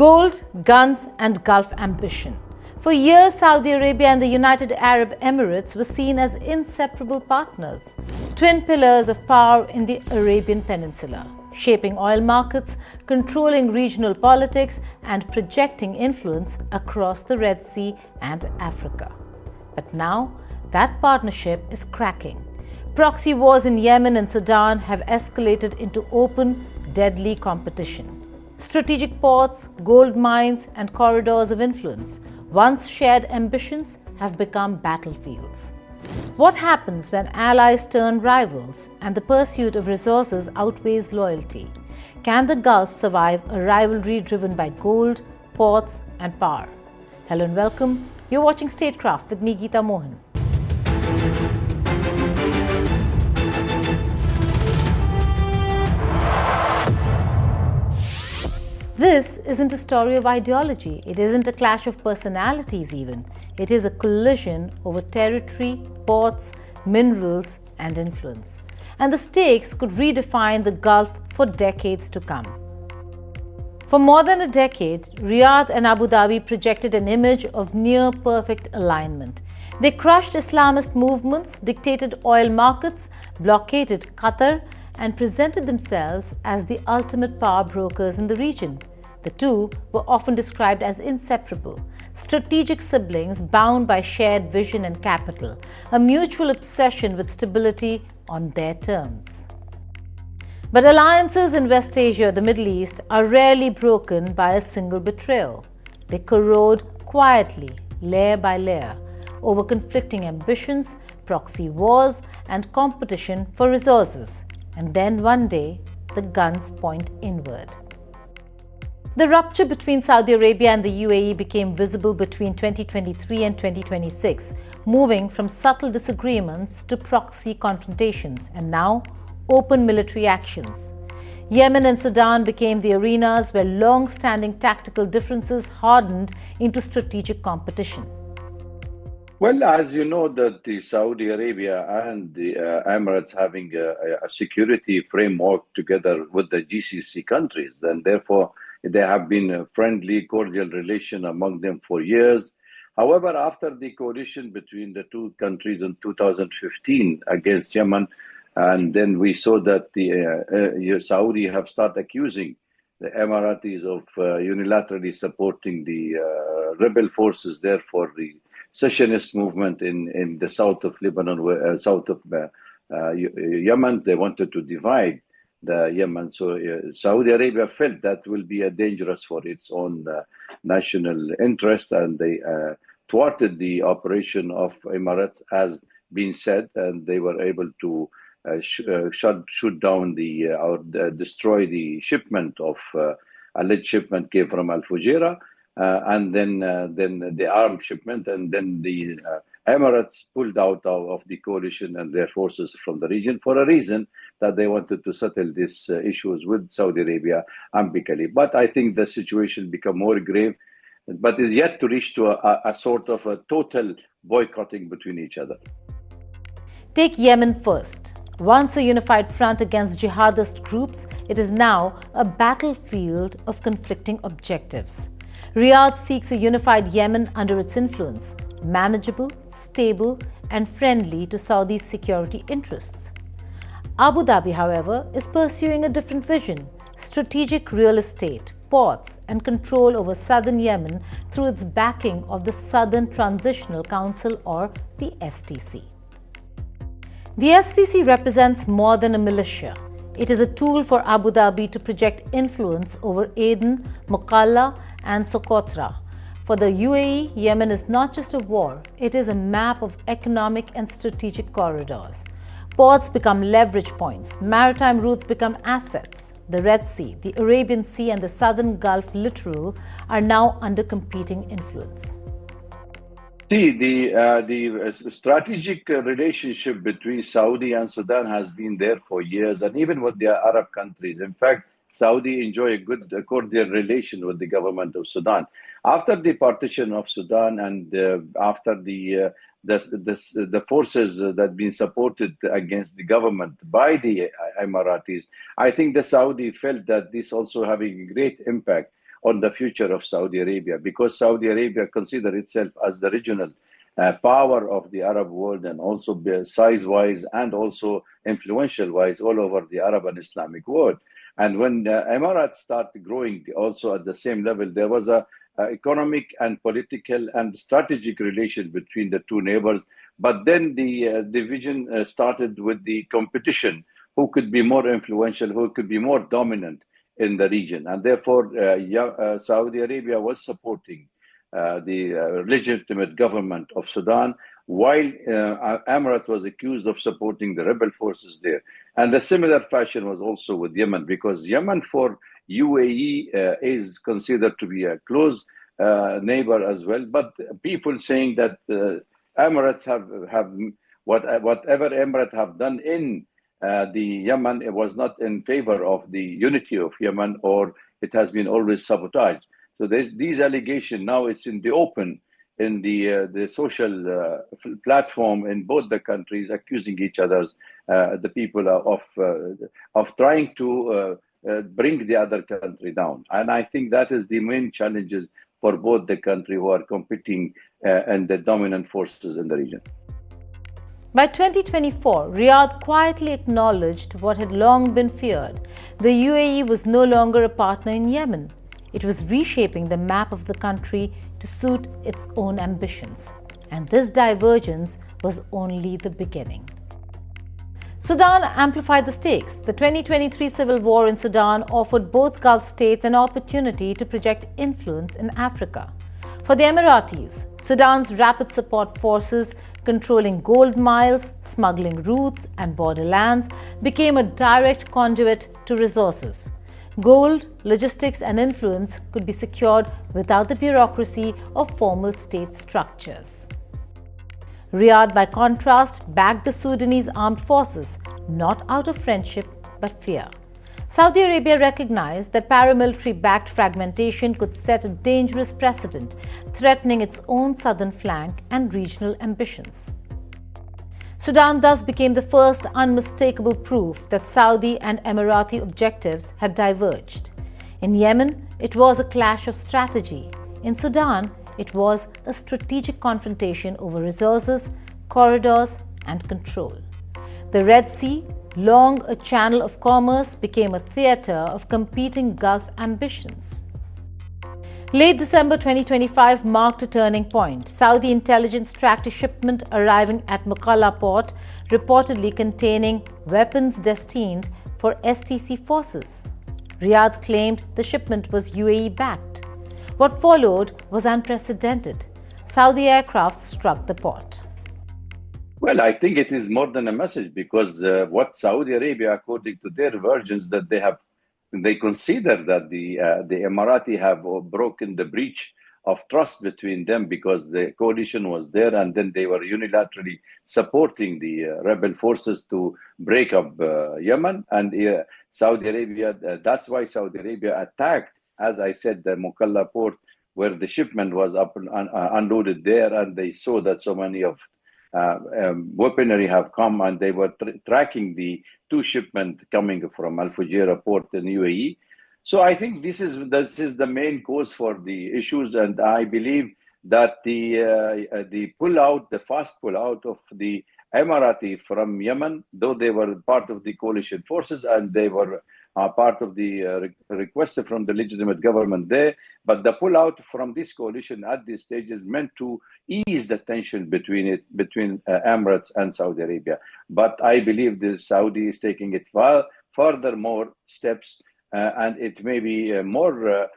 Gold, guns and Gulf ambition. For years, Saudi Arabia and the United Arab Emirates were seen as inseparable partners, twin pillars of power in the Arabian Peninsula, shaping oil markets, controlling regional politics and projecting influence across the Red Sea and Africa. But now, that partnership is cracking. Proxy wars in Yemen and Sudan have escalated into open, deadly competition. Strategic ports, gold mines and corridors of influence, once shared ambitions, have become battlefields. What happens when allies turn rivals and the pursuit of resources outweighs loyalty? Can the Gulf survive a rivalry driven by gold, ports and power? Hello and welcome. You're watching Statecraft with me, Geeta Mohan. This isn't a story of ideology. It isn't a clash of personalities even. It is a collision over territory, ports, minerals and influence. And the stakes could redefine the Gulf for decades to come. For more than a decade, Riyadh and Abu Dhabi projected an image of near-perfect alignment. They crushed Islamist movements, dictated oil markets, blockaded Qatar, and presented themselves as the ultimate power brokers in the region. The two were often described as inseparable, strategic siblings bound by shared vision and capital, a mutual obsession with stability on their terms. But alliances in West Asia, the Middle East, are rarely broken by a single betrayal. They corrode quietly, layer by layer, over conflicting ambitions, proxy wars, and competition for resources. And then one day, the guns point inward. The rupture between Saudi Arabia and the UAE became visible between 2023 and 2026, moving from subtle disagreements to proxy confrontations and now open military actions. Yemen and Sudan became the arenas where long-standing tactical differences hardened into strategic competition. Well, as you know, that the Saudi Arabia and the Emirates having a security framework together with the GCC countries, and therefore there have been a friendly, cordial relation among them for years. However, after the coalition between the two countries in 2015 against Yemen, and then we saw that the Saudi have started accusing the Emiratis of unilaterally supporting the rebel forces there for the secessionist movement in the south of Lebanon, south of Yemen. They wanted to divide the Yemen. So Saudi Arabia felt that will be dangerous for its own national interest, and they thwarted the operation of Emirates, as been said, and they were able to shoot down or destroy the shipment of alleged shipment came from Al Fujairah, and then the armed shipment, and then the Emirates pulled out of the coalition and their forces from the region for a reason that they wanted to settle these issues with Saudi Arabia amicably. But I think the situation become more grave, but is yet to reach to a sort of a total boycotting between each other. Take Yemen first. Once a unified front against jihadist groups, it is now a battlefield of conflicting objectives. Riyadh seeks a unified Yemen under its influence, manageable, stable, and friendly to Saudi's security interests. Abu Dhabi, however, is pursuing a different vision: strategic real estate, ports, and control over southern Yemen through its backing of the Southern Transitional Council, or the STC. The STC represents more than a militia. It is a tool for Abu Dhabi to project influence over Aden, Mukalla, and Socotra. For the UAE, Yemen is not just a war, it is a map of economic and strategic corridors. Ports become leverage points, maritime routes become assets. The Red Sea, the Arabian Sea, and the Southern Gulf littoral are now under competing influence. See, the strategic relationship between Saudi and Sudan has been there for years, and even with the Arab countries. In fact, Saudi enjoy a good cordial relation with the government of Sudan. After the partition of Sudan and after the forces that been supported against the government by the Emiratis, I think the Saudi felt that this also having a great impact on the future of Saudi Arabia, because Saudi Arabia considers itself as the regional power of the Arab world, and also size-wise and also influential-wise all over the Arab and Islamic world. And when Emirates started growing also at the same level, there was a economic and political and strategic relation between the two neighbors. But then the division started with the competition, who could be more influential, who could be more dominant in the region. And therefore, Saudi Arabia was supporting the legitimate government of Sudan, while Emirates was accused of supporting the rebel forces there. And a similar fashion was also with Yemen, because Yemen for UAE is considered to be a close neighbor as well. But people saying that Emirates have whatever Emirates have done in the Yemen, it was not in favor of the unity of Yemen, or it has been always sabotaged. So these allegations now, it's in the open in the social platform in both the countries, accusing each other, the people of trying to bring the other country down. And I think that is the main challenges for both the country who are competing and the dominant forces in the region. By 2024, Riyadh quietly acknowledged what had long been feared. The UAE was no longer a partner in Yemen. It was reshaping the map of the country to suit its own ambitions. And this divergence was only the beginning. Sudan amplified the stakes. The 2023 civil war in Sudan offered both Gulf states an opportunity to project influence in Africa. For the Emiratis, Sudan's rapid support forces controlling gold mines, smuggling routes, and borderlands became a direct conduit to resources. Gold, logistics, and influence could be secured without the bureaucracy of formal state structures. Riyadh, by contrast, backed the Sudanese armed forces, not out of friendship but fear. Saudi Arabia recognized that paramilitary-backed fragmentation could set a dangerous precedent, threatening its own southern flank and regional ambitions. Sudan thus became the first unmistakable proof that Saudi and Emirati objectives had diverged. In Yemen, it was a clash of strategy. In Sudan, it was a strategic confrontation over resources, corridors, and control. The Red Sea, long a channel of commerce, became a theater of competing Gulf ambitions. Late December 2025 marked a turning point. Saudi intelligence tracked a shipment arriving at Mukalla Port, reportedly containing weapons destined for STC forces. Riyadh claimed the shipment was UAE-backed. What followed was unprecedented. Saudi aircraft struck the port. Well, I think it is more than a message, because what Saudi Arabia, according to their versions, that they consider that the Emirati have broken the breach of trust between them, because the coalition was there, and then they were unilaterally supporting the rebel forces to break up Yemen and Saudi Arabia. That's why Saudi Arabia attacked, as I said, the Mukalla Port, where the shipment was unloaded there, and they saw that so many of weaponry have come, and they were tracking the two shipments coming from Al Fujairah port in UAE. So I think this is the main cause for the issues, and I believe that the pullout, the fast pullout of the Emirati from Yemen, though they were part of the coalition forces and they were part of the request from the legitimate government there, but the pullout from this coalition at this stage is meant to ease the tension between Emirates and Saudi Arabia. But I believe the Saudi is taking it further more steps, and it may be more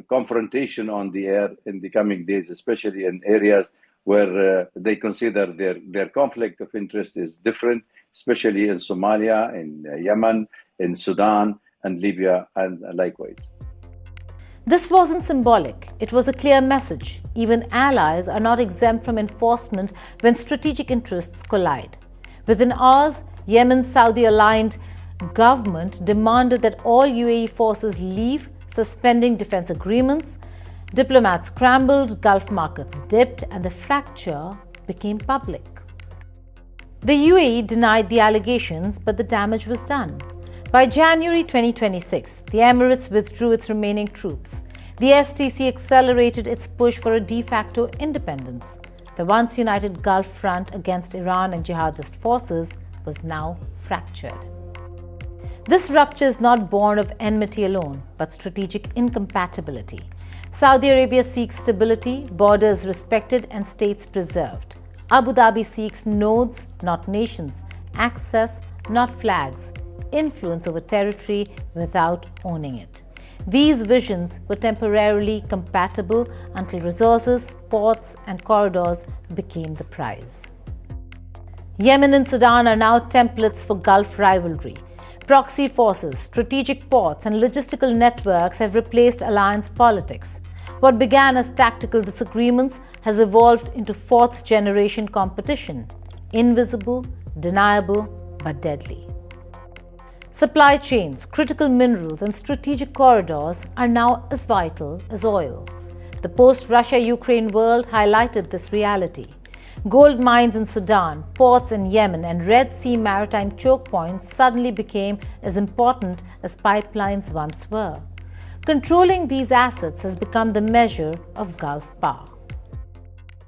confrontation on the air in the coming days, especially in areas where they consider their conflict of interest is different, especially in Somalia, in Yemen, in Sudan, and Libya, and likewise. This wasn't symbolic. It was a clear message. Even allies are not exempt from enforcement when strategic interests collide. Within hours, Yemen's Saudi-aligned government demanded that all UAE forces leave, suspending defense agreements. Diplomats scrambled, Gulf markets dipped, and the fracture became public. The UAE denied the allegations, but the damage was done. By January 2026, the Emirates withdrew its remaining troops. The STC accelerated its push for a de facto independence. The once united Gulf front against Iran and jihadist forces was now fractured. This rupture is not born of enmity alone, but strategic incompatibility. Saudi Arabia seeks stability, borders respected, and states preserved. Abu Dhabi seeks nodes, not nations, access, not flags, influence over territory without owning it. These visions were temporarily compatible until resources, ports, and corridors became the prize. Yemen and Sudan are now templates for Gulf rivalry. Proxy forces, strategic ports, and logistical networks have replaced alliance politics. What began as tactical disagreements has evolved into fourth-generation competition, invisible, deniable, but deadly. Supply chains, critical minerals, and strategic corridors are now as vital as oil. The post-Russia-Ukraine world highlighted this reality. Gold mines in Sudan, ports in Yemen, and Red Sea maritime choke points suddenly became as important as pipelines once were. Controlling these assets has become the measure of Gulf power.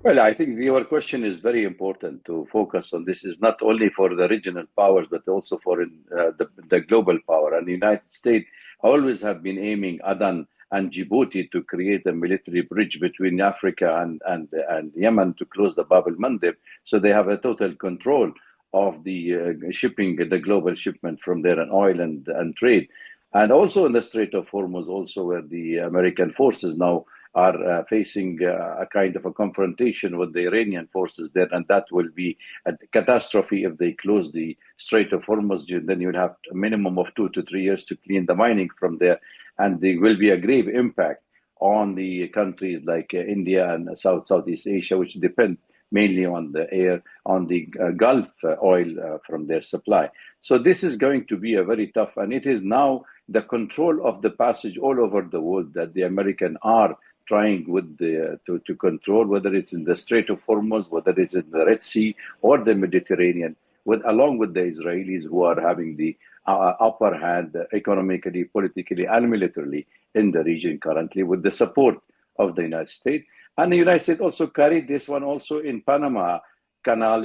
Well, I think your question is very important to focus on. This is not only for the regional powers, but also for the global power. And the United States always have been aiming Aden and Djibouti to create a military bridge between Africa and Yemen to close the Bab el-Mandeb. So they have a total control of the shipping, the global shipment from there, and oil and trade. And also in the Strait of Hormuz, also where the American forces now are facing a kind of a confrontation with the Iranian forces there, and that will be a catastrophe if they close the Strait of Hormuz. Then you'll have a minimum of 2 to 3 years to clean the mining from there, and there will be a grave impact on the countries like India and Southeast Asia, which depend mainly on the Gulf oil from their supply. So this is going to be a very tough, and it is now the control of the passage all over the world that the Americans are trying to control, whether it's in the Strait of Hormuz, whether it's in the Red Sea or the Mediterranean, along with the Israelis who are having the upper hand economically, politically, and militarily in the region currently, with the support of the United States. And the United States also carried this one also in Panama Canal,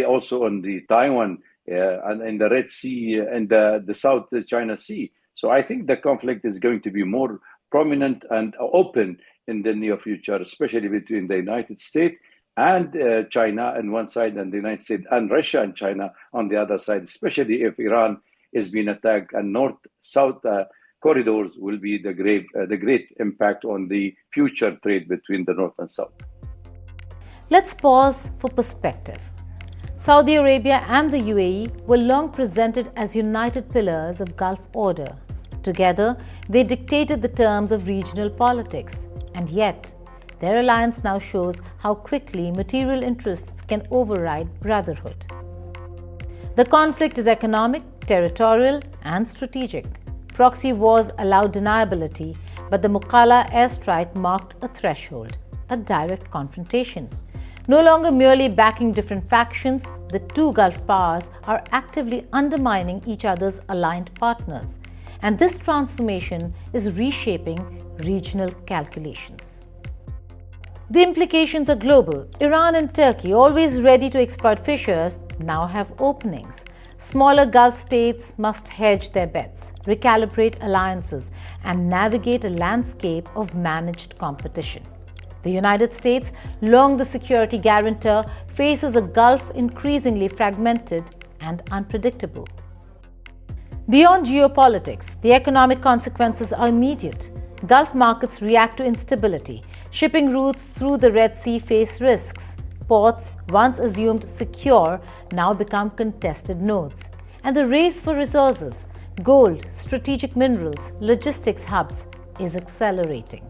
also on the Taiwan, and in the Red Sea and the South China Sea. So I think the conflict is going to be more prominent and open in the near future, especially between the United States and China on one side, and the United States and Russia and China on the other side, especially if Iran is being attacked, and north-south corridors will be the great impact on the future trade between the north and south. Let's pause for perspective. Saudi Arabia and the UAE were long presented as united pillars of Gulf order. Together, they dictated the terms of regional politics, and yet, their alliance now shows how quickly material interests can override brotherhood. The conflict is economic, territorial, and strategic. Proxy wars allowed deniability, but the Mukalla airstrike marked a threshold, a direct confrontation. No longer merely backing different factions, the two Gulf powers are actively undermining each other's aligned partners. And this transformation is reshaping regional calculations. The implications are global. Iran and Turkey, always ready to exploit fissures, now have openings. Smaller Gulf states must hedge their bets, recalibrate alliances, and navigate a landscape of managed competition. The United States, long the security guarantor, faces a Gulf increasingly fragmented and unpredictable. Beyond geopolitics, the economic consequences are immediate. Gulf markets react to instability. Shipping routes through the Red Sea face risks. Ports, once assumed secure, now become contested nodes. And the race for resources, gold, strategic minerals, logistics hubs, is accelerating.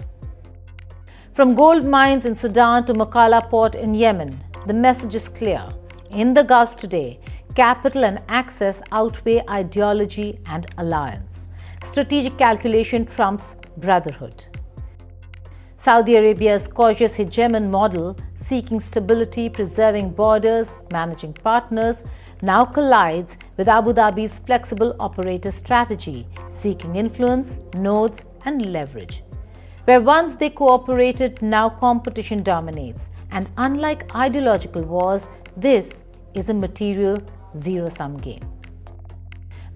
From gold mines in Sudan to Mukalla Port in Yemen, the message is clear. In the Gulf today, capital and access outweigh ideology and alliance. Strategic calculation trumps brotherhood. Saudi Arabia's cautious hegemon model, seeking stability, preserving borders, managing partners, now collides with Abu Dhabi's flexible operator strategy, seeking influence, nodes, and leverage. Where once they cooperated, now competition dominates. And unlike ideological wars, this is a material zero-sum game.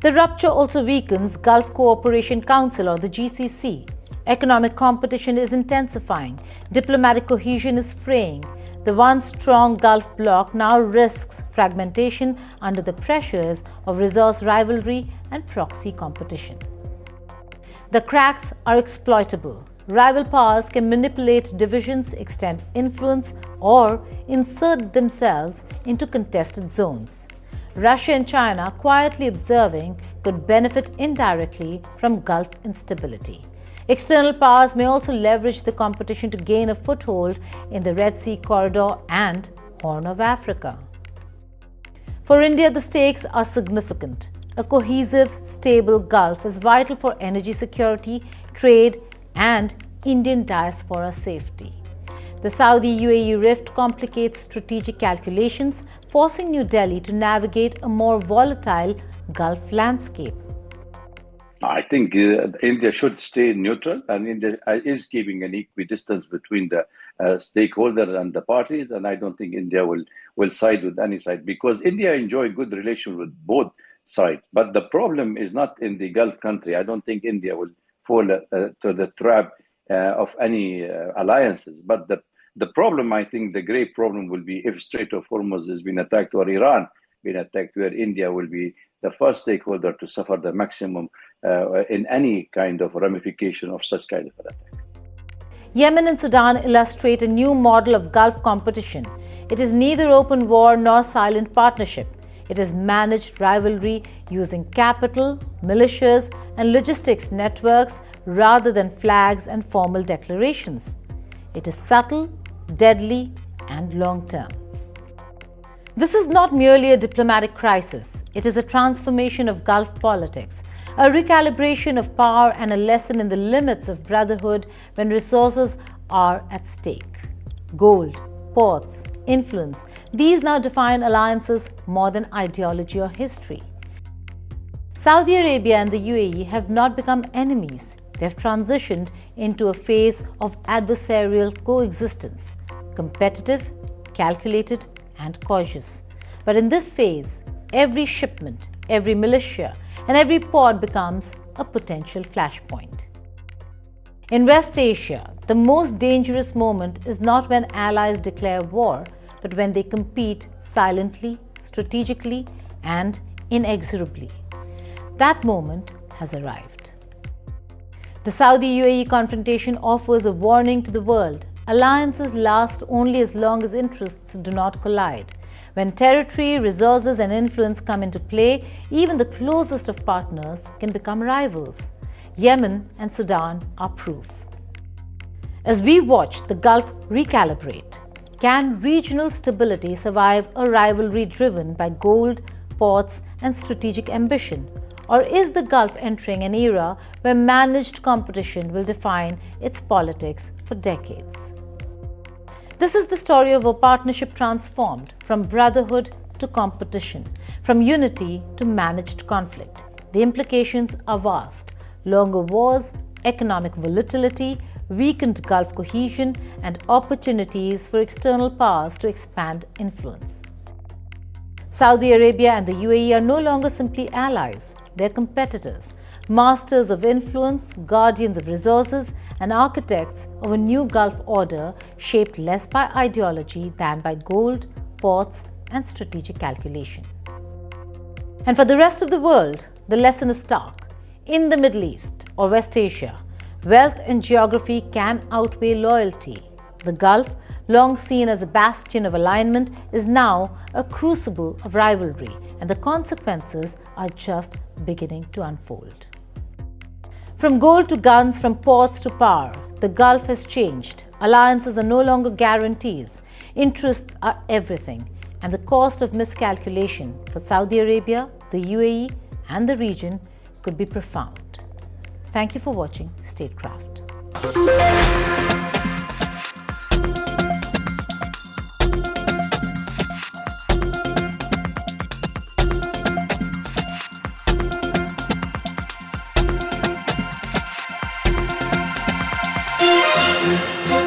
The rupture also weakens Gulf Cooperation Council or the GCC. Economic competition is intensifying. Diplomatic cohesion is fraying. The once strong Gulf bloc now risks fragmentation under the pressures of resource rivalry and proxy competition. The cracks are exploitable. Rival powers can manipulate divisions, extend influence, or insert themselves into contested zones. Russia and China, quietly observing, could benefit indirectly from Gulf instability. External powers may also leverage the competition to gain a foothold in the Red Sea corridor and Horn of Africa. For India, the stakes are significant. A cohesive, stable Gulf is vital for energy security, trade, and Indian diaspora safety. The Saudi-UAE rift complicates strategic calculations, forcing New Delhi to navigate a more volatile Gulf landscape. I think India should stay neutral, and India is keeping an equidistance between the stakeholders and the parties, and I don't think India will side with any side, because India enjoy good relations with both sides. But the problem is not in the Gulf country. I don't think India will fall to the trap of any alliances. But the problem, I think the great problem will be if Strait of Hormuz has been attacked or Iran been attacked, where India will be the first stakeholder to suffer the maximum in any kind of ramification of such kind of an attack. Yemen and Sudan illustrate a new model of Gulf competition. It is neither open war nor silent partnership. It is managed rivalry using capital, militias, and logistics networks rather than flags and formal declarations. It is subtle, deadly, and long-term. This is not merely a diplomatic crisis. It is a transformation of Gulf politics, a recalibration of power, and a lesson in the limits of brotherhood when resources are at stake. Gold, ports, influence, these now define alliances more than ideology or history. Saudi Arabia and the UAE have not become enemies. They have transitioned into a phase of adversarial coexistence, competitive, calculated, and cautious. But in this phase, every shipment, every militia, and every port becomes a potential flashpoint. In West Asia, the most dangerous moment is not when allies declare war, but when they compete silently, strategically, and inexorably. That moment has arrived. The Saudi-UAE confrontation offers a warning to the world. Alliances last only as long as interests do not collide. When territory, resources, and influence come into play, even the closest of partners can become rivals. Yemen and Sudan are proof. As we watch the Gulf recalibrate, can regional stability survive a rivalry driven by gold, ports, and strategic ambition? Or is the Gulf entering an era where managed competition will define its politics for decades? This is the story of a partnership transformed from brotherhood to competition, from unity to managed conflict. The implications are vast: longer wars, economic volatility, weakened Gulf cohesion, and opportunities for external powers to expand influence. Saudi Arabia and the UAE are no longer simply allies. They're competitors, masters of influence, guardians of resources, and architects of a new Gulf order shaped less by ideology than by gold, ports, and strategic calculation. And for the rest of the world, the lesson is stark. In the Middle East or West Asia, wealth and geography can outweigh loyalty. The Gulf, long seen as a bastion of alignment, is now a crucible of rivalry, and the consequences are just beginning to unfold. From gold to guns, from ports to power, the Gulf has changed. Alliances are no longer guarantees. Interests are everything, and the cost of miscalculation for Saudi Arabia, the UAE, and the region could be profound. Thank you for watching Statecraft. you.